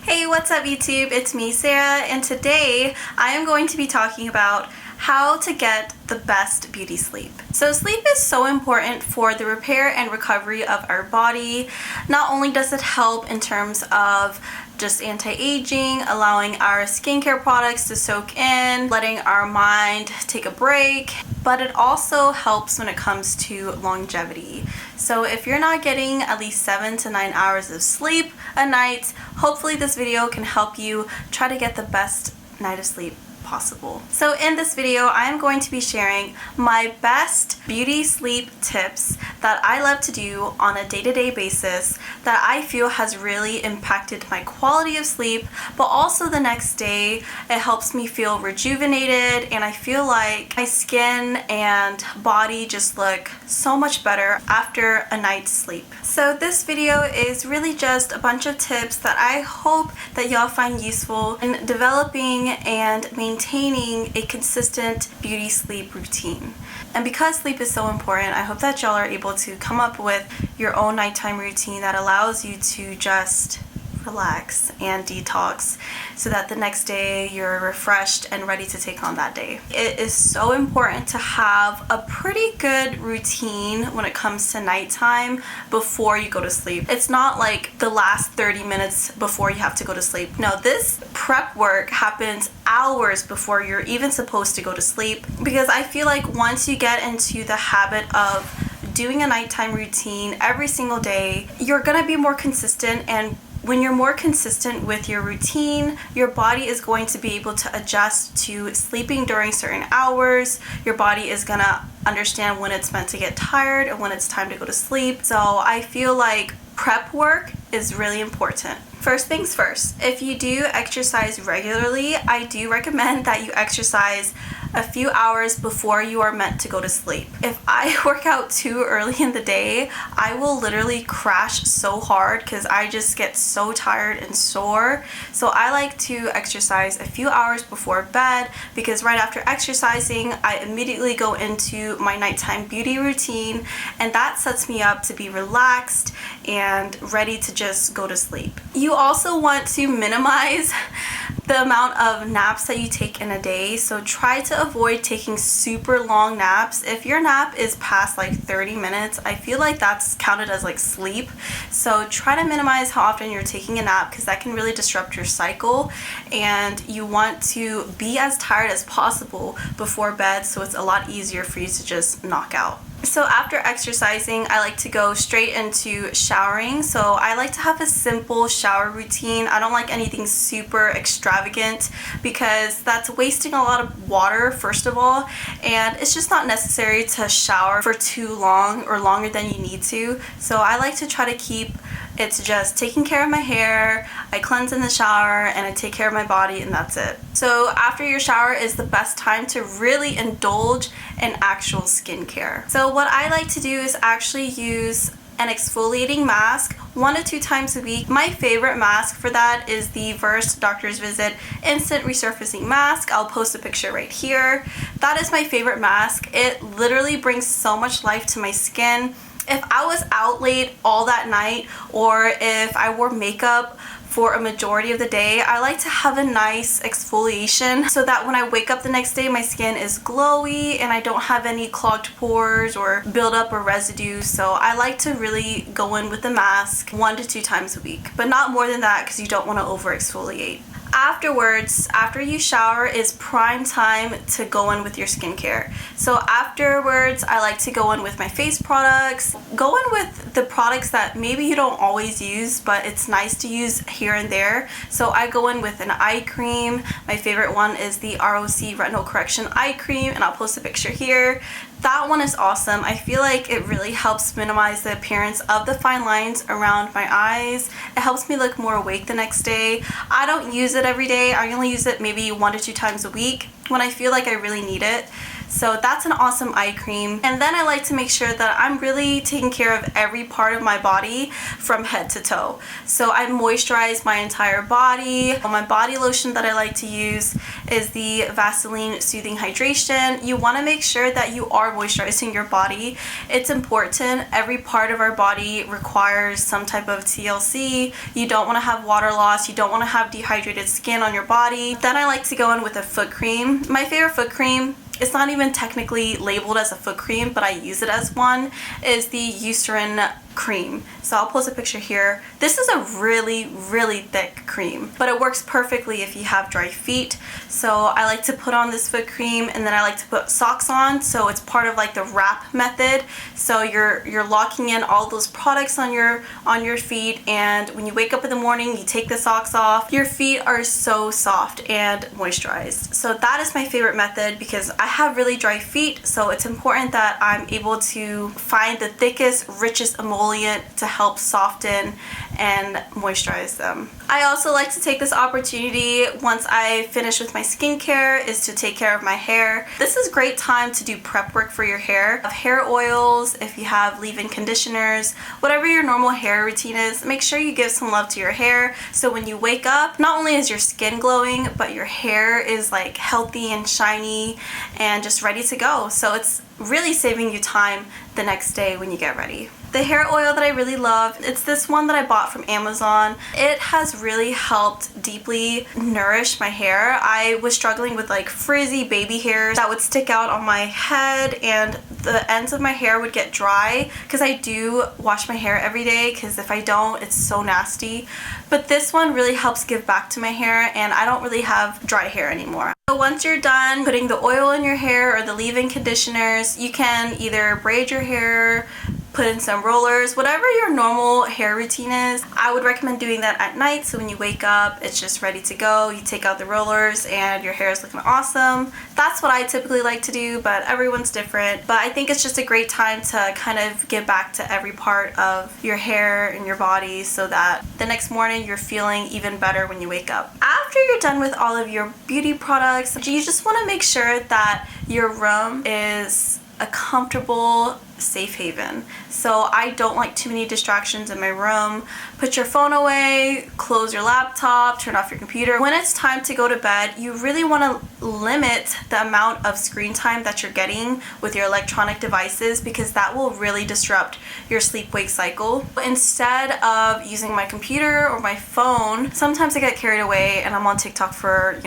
Hey, what's up YouTube? It's me, Sarah, and today I am going to be talking about how to get the best beauty sleep. So sleep is so important for the repair and recovery of our body. Not only does it help in terms of just anti-aging, allowing our skincare products to soak in, letting our mind take a break, but it also helps when it comes to longevity. So if you're not getting at least 7 to 9 hours of sleep a night, hopefully this video can help you try to get the best night of sleep possible. So in this video, I am going to be sharing my best beauty sleep tips that I love to do on a day-to-day basis that I feel has really impacted my quality of sleep, but also the next day it helps me feel rejuvenated and I feel like my skin and body just look so much better after a night's sleep. So this video is really just a bunch of tips that I hope that y'all find useful in developing and maintaining a consistent beauty sleep routine. And because sleep is so important, I hope that y'all are able to come up with your own nighttime routine that allows you to just relax and detox so that the next day you're refreshed and ready to take on that day. It is so important to have a pretty good routine when it comes to nighttime before you go to sleep. It's not like the last 30 minutes before you have to go to sleep. No, this prep work happens hours before you're even supposed to go to sleep, because I feel like once you get into the habit of doing a nighttime routine every single day, you're gonna be more consistent, and when you're more consistent with your routine, your body is going to be able to adjust to sleeping during certain hours. Your body is gonna understand when it's meant to get tired and when it's time to go to sleep. So I feel like prep work is really important. First things first, if you do exercise regularly, I do recommend that you exercise a few hours before you are meant to go to sleep. If I work out too early in the day, I will literally crash so hard because I just get so tired and sore. So I like to exercise a few hours before bed, because right after exercising, I immediately go into my nighttime beauty routine, and that sets me up to be relaxed and ready to just go to sleep. You also want to minimize the amount of naps that you take in a day, so try to avoid taking super long naps. If your nap is past like 30 minutes, I feel like that's counted as like sleep. So try to minimize how often you're taking a nap, because that can really disrupt your cycle, and you want to be as tired as possible before bed so it's a lot easier for you to just knock out. So after exercising, I like to go straight into showering. So I like to have a simple shower routine. I don't like anything super extravagant because that's wasting a lot of water, first of all, and it's just not necessary to shower for too long or longer than you need to. So I like to try to keep it's just taking care of my hair, I cleanse in the shower, and I take care of my body, and that's it. So after your shower is the best time to really indulge in actual skincare. So what I like to do is actually use an exfoliating mask 1 to 2 times a week. My favorite mask for that is the Versed Doctor's Visit Instant Resurfacing Mask. I'll post a picture right here. That is my favorite mask. It literally brings so much life to my skin. If I was out late all that night, or if I wore makeup for a majority of the day, I like to have a nice exfoliation so that when I wake up the next day, my skin is glowy and I don't have any clogged pores or buildup or residue. So I like to really go in with the mask 1 to 2 times a week, but not more than that because you don't want to over exfoliate. Afterwards, after you shower, is prime time to go in with your skincare. So afterwards, I like to go in with my face products. Go in with the products that maybe you don't always use, but it's nice to use here and there. So I go in with an eye cream. My favorite one is the ROC Retinol Correction Eye Cream, and I'll post a picture here. That one is awesome. I feel like it really helps minimize the appearance of the fine lines around my eyes. It helps me look more awake the next day. I don't use it every day. I only use it maybe 1 to 2 times a week when I feel like I really need it. So that's an awesome eye cream. And then I like to make sure that I'm really taking care of every part of my body from head to toe. So I moisturize my entire body. My body lotion that I like to use is the Vaseline Soothing Hydration. You want to make sure that you are moisturizing your body. It's important. Every part of our body requires some type of TLC. You don't want to have water loss. You don't want to have dehydrated skin on your body. Then I like to go in with a foot cream. My favorite foot cream, it's not even technically labeled as a foot cream, but I use it as one, is the Eucerin cream. So I'll post a picture here. This is a really, really thick cream, but it works perfectly if you have dry feet. So I like to put on this foot cream, and then I like to put socks on, so it's part of like the wrap method. So you're locking in all those products on your feet, and when you wake up in the morning, you take the socks off. Your feet are so soft and moisturized. So that is my favorite method because I have really dry feet, so it's important that I'm able to find the thickest, richest emollient to help soften and moisturize them. I also like to take this opportunity once I finish with my skincare is to take care of my hair. This is a great time to do prep work for your hair. Of hair oils, if you have leave-in conditioners, whatever your normal hair routine is, make sure you give some love to your hair so when you wake up, not only is your skin glowing, but your hair is like healthy and shiny and just ready to go. So it's really saving you time the next day when you get ready. The hair oil that I really love, it's this one that I bought from Amazon. It has really helped deeply nourish my hair. I was struggling with like frizzy baby hairs that would stick out on my head, and the ends of my hair would get dry because I do wash my hair every day, because if I don't, it's so nasty. But this one really helps give back to my hair, and I don't really have dry hair anymore. So once you're done putting the oil in your hair or the leave-in conditioners, you can either braid your hair, put in some rollers, whatever your normal hair routine is. I would recommend doing that at night, so when you wake up, it's just ready to go. You take out the rollers and your hair is looking awesome. That's what I typically like to do, but everyone's different. But I think it's just a great time to kind of give back to every part of your hair and your body so that the next morning you're feeling even better when you wake up. After you're done with all of your beauty products, you just want to make sure that your room is a comfortable, safe haven. So I don't like too many distractions in my room. Put your phone away, close your laptop, turn off your computer. When it's time to go to bed, you really want to limit the amount of screen time that you're getting with your electronic devices, because that will really disrupt your sleep-wake cycle. Instead of using my computer or my phone, sometimes I get carried away and I'm on TikTok for,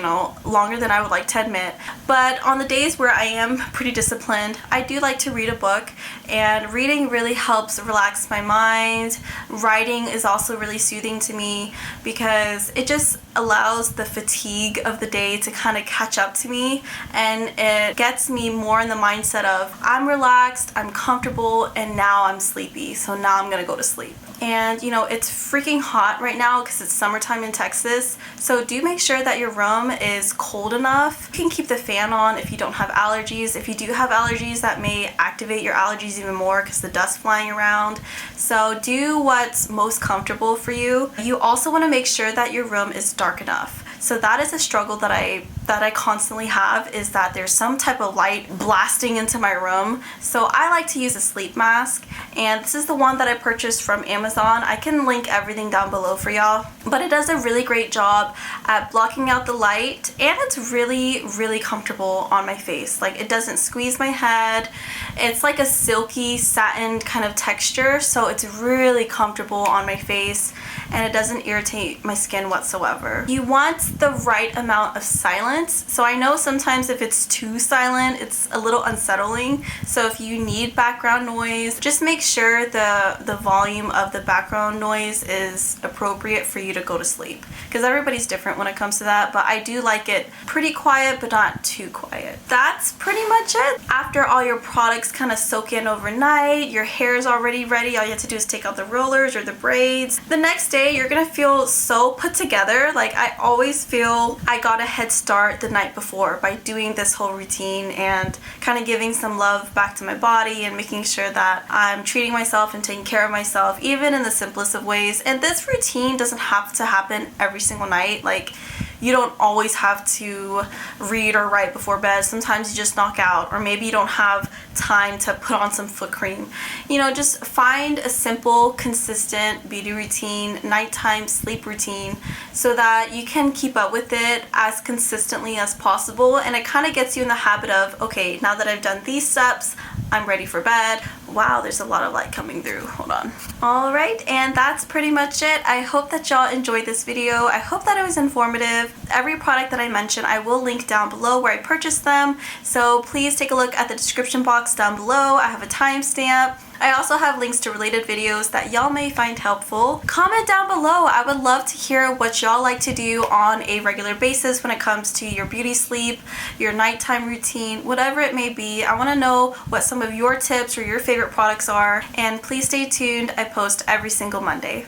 longer than I would like to admit. But on the days where I am pretty disciplined, I do like to read a book, and reading really helps relax my mind. Writing is also really soothing to me because it just allows the fatigue of the day to kind of catch up to me, and it gets me more in the mindset of I'm relaxed, I'm comfortable, and now I'm sleepy, so now I'm gonna go to sleep. And it's freaking hot right now because it's summertime in Texas, so do make sure that your room is cold enough. You can keep the fan on if you don't have allergies. If you do have allergies, that may activate your allergies even more because the dust flying around. So do what's most comfortable for you. You also want to make sure that your room is dark enough. So that is a struggle that I constantly have, is that there's some type of light blasting into my room. So I like to use a sleep mask, and this is the one that I purchased from Amazon. I can link everything down below for y'all. But it does a really great job at blocking out the light, and it's really, really comfortable on my face. Like, it doesn't squeeze my head. It's like a silky satin kind of texture, so it's really comfortable on my face, and it doesn't irritate my skin whatsoever. You want the right amount of silence. So I know sometimes if it's too silent, it's a little unsettling. So if you need background noise, just make sure the volume of the background noise is appropriate for you to go to sleep, because everybody's different when it comes to that. But I do like it pretty quiet, but not too quiet. That's pretty much it. After all your products kind of soak in overnight, your hair is already ready. All you have to do is take out the rollers or the braids. The next day, you're gonna feel so put together. Like, I always feel I got a head start the night before by doing this whole routine and kind of giving some love back to my body and making sure that I'm treating myself and taking care of myself, even in the simplest of ways. And this routine doesn't have to happen every single night. Like, you don't always have to read or write before bed. Sometimes you just knock out, or maybe you don't have time to put on some foot cream. You know, just find a simple, consistent beauty routine, nighttime sleep routine, so that you can keep up with it as consistently as possible, and it kind of gets you in the habit of, okay, now that I've done these steps, I'm ready for bed. Wow, there's a lot of light coming through. Hold on. Alright, and that's pretty much it. I hope that y'all enjoyed this video. I hope that it was informative. Every product that I mentioned, I will link down below where I purchased them. So please take a look at the description box down below. I have a timestamp. I also have links to related videos that y'all may find helpful. Comment down below. I would love to hear what y'all like to do on a regular basis when it comes to your beauty sleep, your nighttime routine, whatever it may be. I want to know what some of your tips or your favorite products are, and please stay tuned. I post every single Monday.